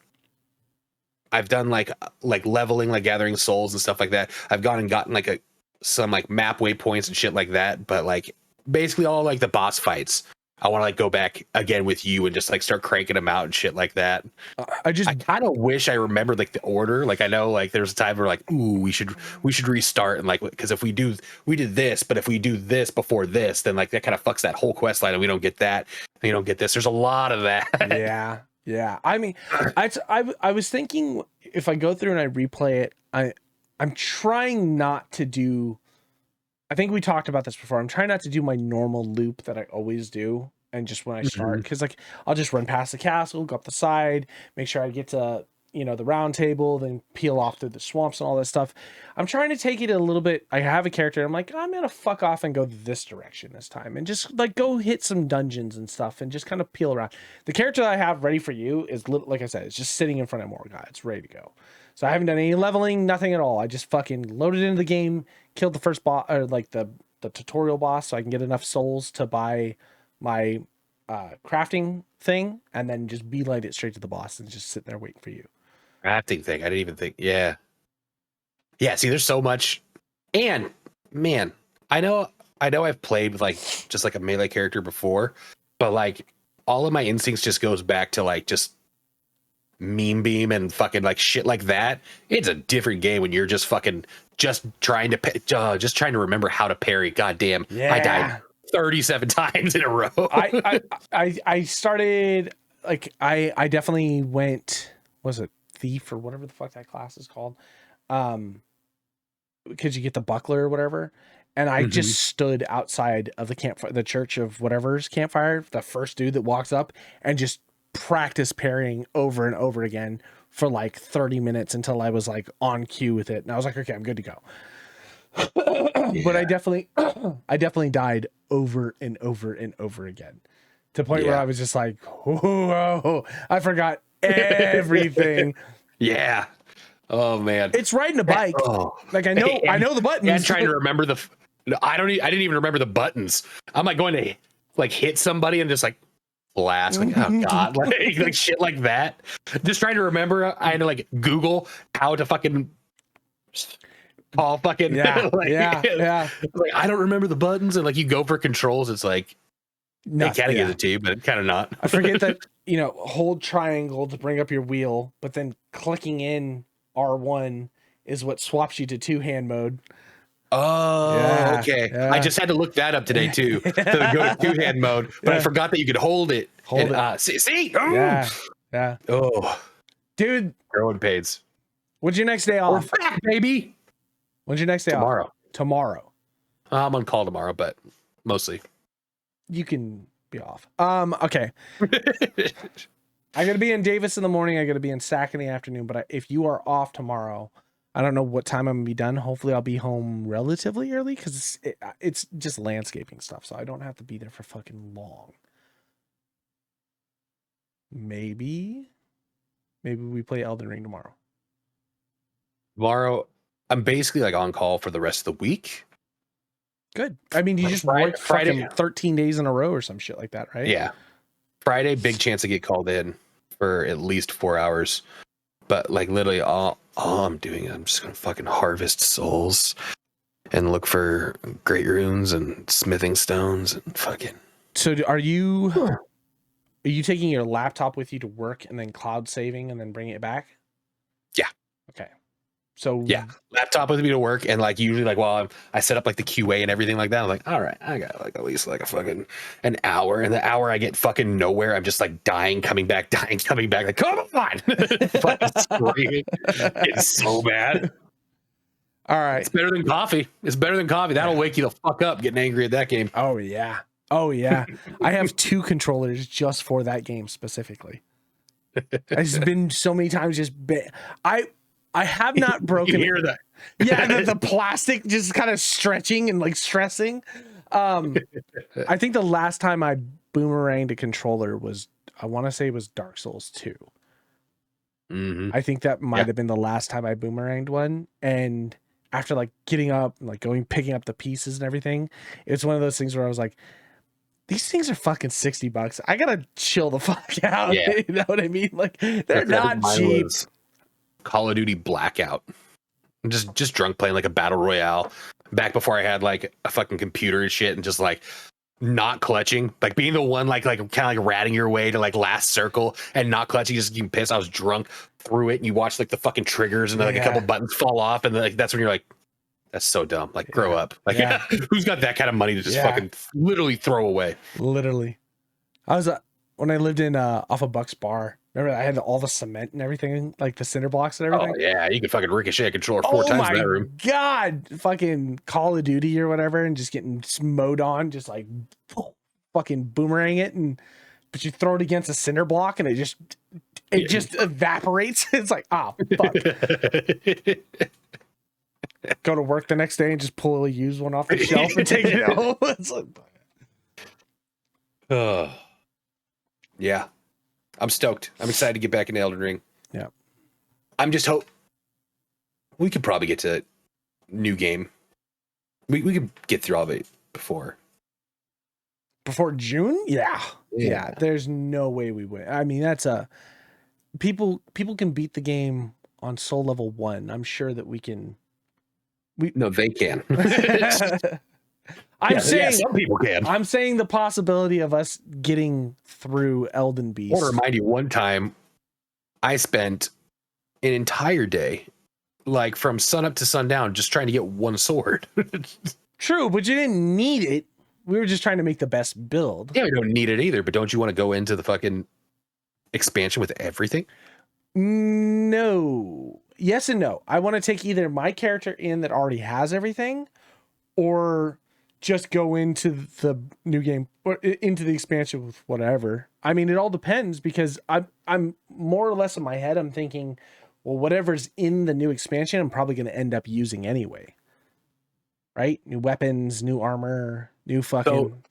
I've done like leveling, like gathering souls and stuff like that. I've gone and gotten like some like map waypoints and shit like that, but like basically all like the boss fights, I want to like go back again with you and just like start cranking them out and shit like that. I kind of wish I remembered like the order. Like I know like there's a time where like, ooh, we should restart, and like, because if we did this, but if we do this before this, then like that kind of fucks that whole quest line, and we don't get that, and you don't get this. There's a lot of that. Yeah. I mean, I was thinking if I go through and I replay it, I'm trying not to do, I think we talked about this before, I'm trying not to do my normal loop that I always do. And just when I start, because like I'll just run past the castle, go up the side, make sure I get to, you know, the round table, then peel off through the swamps and all that stuff. I'm trying to take it a little bit. I have a character, I'm like, I'm gonna fuck off and go this direction this time, and just like go hit some dungeons and stuff and just kind of peel around. The character that I have ready for you is, like I said, it's just sitting in front of Morgott. It's ready to go. So I haven't done any leveling, nothing at all. I just fucking loaded into the game, killed the first boss, or like the tutorial boss, so I can get enough souls to buy my crafting thing, and then just beeline it straight to the boss and just sit there waiting for you. Crafting thing, I didn't even think. Yeah. See, there's so much, and man, I know I've played with like just like a melee character before, but like all of my instincts just goes back to like just Meme Beam and fucking like shit like that, it's a different game when you're just fucking just trying to remember how to parry. God damn, Yeah. I died 37 times in a row. I started like I definitely went, was it thief or whatever the fuck that class is called, because you get the buckler or whatever, and I just stood outside of the campfire, the church of whatever's campfire, the first dude that walks up, and just practice parrying over and over again for like 30 minutes until I was like on cue with it, and I was like, okay, I'm good to go. But I definitely died over and over and over again, to the point where I was just like, whoa, I forgot everything. Yeah. Oh man. It's riding a bike. Like I know the buttons. And trying to remember I didn't even remember the buttons. I'm like going to like hit somebody and just like blast, like, oh god, like shit like that. Just trying to remember. I had to like Google how to fucking call fucking yeah. Like I don't remember the buttons, and like you go for controls, it's like they kind of gives it to you, but kind of not. I forget that, hold triangle to bring up your wheel, but then clicking in R1 is what swaps you to two-hand mode. Oh, okay. Yeah. I just had to look that up today too, to go to two-hand mode, but I forgot that you could hold it. See? Oh. Yeah. Oh, dude, growing pains. When's your next day off? We're back, baby. When's your next day off? Tomorrow. I'm on call tomorrow, but mostly. You can be off. Okay. I got to be in Davis in the morning. I got to be in Sac in the afternoon. But if you are off tomorrow, I don't know what time I'm going to be done. Hopefully I'll be home relatively early, because it's just landscaping stuff. So I don't have to be there for fucking long. Maybe we play Elden Ring tomorrow. Tomorrow, I'm basically like on call for the rest of the week. Good. I mean, you just work Friday 13 days in a row or some shit like that, right? Yeah. Friday, big chance to get called in for at least 4 hours. But like literally all I'm doing, I'm just gonna fucking harvest souls and look for great runes and smithing stones and fucking. So are you taking your laptop with you to work and then cloud saving and then bring it back? Yeah. Okay. So yeah, laptop with me to work, and like usually like while I set up like the QA and everything like that, I'm like, all right, I got like at least like a fucking an hour, and the hour I get fucking nowhere, I'm just like dying, coming back, like come on, fucking screaming. It's so bad. All right, it's better than coffee. That'll wake you the fuck up getting angry at that game. Oh yeah. I have 2 controllers just for that game specifically. It's been so many times I have not broken. You hear that? Yeah, the plastic just kind of stretching and like stressing. I think the last time I boomeranged a controller was, I want to say it was Dark Souls 2. Mm-hmm. I think that might have been the last time I boomeranged one. And after like getting up, like picking up the pieces and everything, it's one of those things where I was like, these things are fucking $60. I gotta chill the fuck out. Yeah. You know what I mean? Like they're not cheap. Call of Duty Blackout. I'm just drunk playing like a battle royale back before I had like a fucking computer and shit, and just like not clutching, like being the one like kind of like ratting your way to like last circle and not clutching, just getting pissed. I was drunk, through it, and you watch like the fucking triggers and then, like a couple buttons fall off, and then, like that's when you're like, that's so dumb. Like grow up. Like who's got that kind of money to just fucking literally throw away? Literally. I was when I lived in off of Buck's Bar. Remember, I had all the cement and everything, like the cinder blocks and everything. Oh yeah, you could fucking ricochet a controller 4 times in that room. God, fucking Call of Duty or whatever, and just getting mowed on, just like fucking boomerang it, but you throw it against a cinder block and it just evaporates. It's like, oh fuck. Go to work the next day and just pull a used one off the shelf and take it home. It's like, yeah. I'm stoked. I'm excited to get back into Elden Ring. Yeah. I'm just we could probably get to new game. We could get through all of it before June? Yeah. There's no way we would. I mean, that's people can beat the game on soul level 1. I'm sure that we can. No, they can. I'm saying some people can. I'm saying the possibility of us getting through Elden Beast. I want to remind you, one time I spent an entire day, like from sunup to sundown, just trying to get one sword. True, but you didn't need it. We were just trying to make the best build. Yeah, we don't need it either, but don't you want to go into the fucking expansion with everything? No. Yes and no. I want to take either my character in that already has everything, or just go into the new game or into the expansion with whatever. I mean, it all depends, because I'm more or less in my head, I'm thinking, well, whatever's in the new expansion, I'm probably going to end up using anyway. Right? New weapons, new armor, new fucking.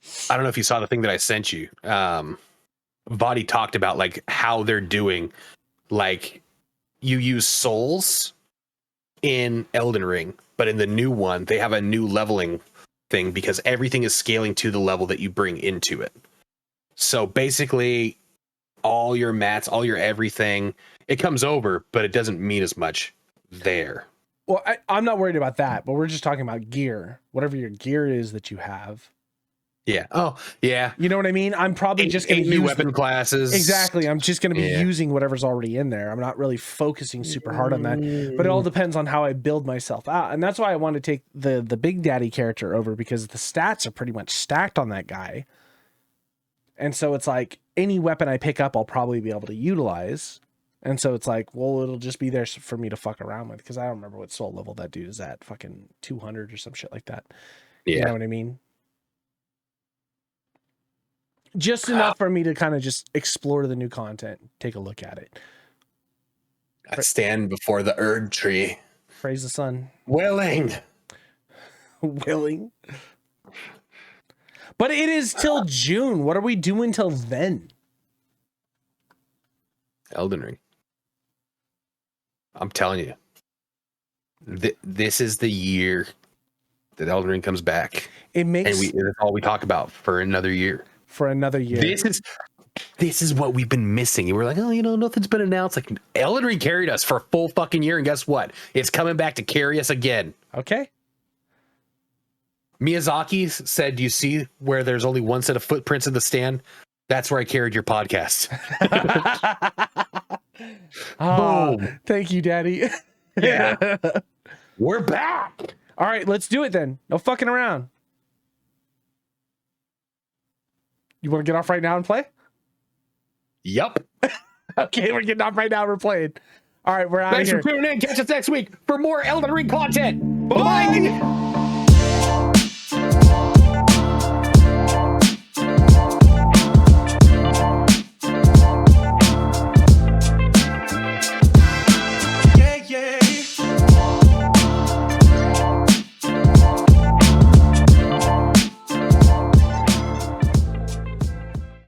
So, I don't know if you saw the thing that I sent you. Vadi talked about like how they're doing, like you use souls in Elden Ring, but in the new one, they have a new leveling thing because everything is scaling to the level that you bring into it. So basically, all your mats, all your everything, it comes over, but it doesn't mean as much there. Well, I'm not worried about that, but we're just talking about gear. Whatever your gear is that you have. Yeah. Oh, yeah. You know what I mean? I'm probably just going to use use weapon classes. Exactly. I'm just going to be using whatever's already in there. I'm not really focusing super hard on that, but it all depends on how I build myself out. And that's why I want to take the Big Daddy character over, because the stats are pretty much stacked on that guy. And so it's like any weapon I pick up, I'll probably be able to utilize. And so it's like, well, it'll just be there for me to fuck around with, because I don't remember what soul level that dude is at, fucking 200 or some shit like that. Yeah. You know what I mean? Just enough for me to kind of just explore the new content, take a look at it. I stand before the Erd tree. Praise the sun. Willing. Willing. But it is till June. What are we doing till then? Elden Ring. I'm telling you. This is the year that Elden Ring comes back. It makes, and that's all we talk about for another year. For another year. This is what we've been missing. And we're like, oh, nothing's been announced. Like, Elden Ring carried us for a full fucking year, and guess what? It's coming back to carry us again. Okay. Miyazaki said, "Do you see where there's only one set of footprints in the stand? That's where I carried your podcast." Boom. Thank you, Daddy. Yeah. We're back. All right, let's do it then. No fucking around. You want to get off right now and play? Yep. Okay, we're getting off right now. We're playing. All right, we're out of here. Thanks for tuning in. Catch us next week for more Elden Ring content. Bye.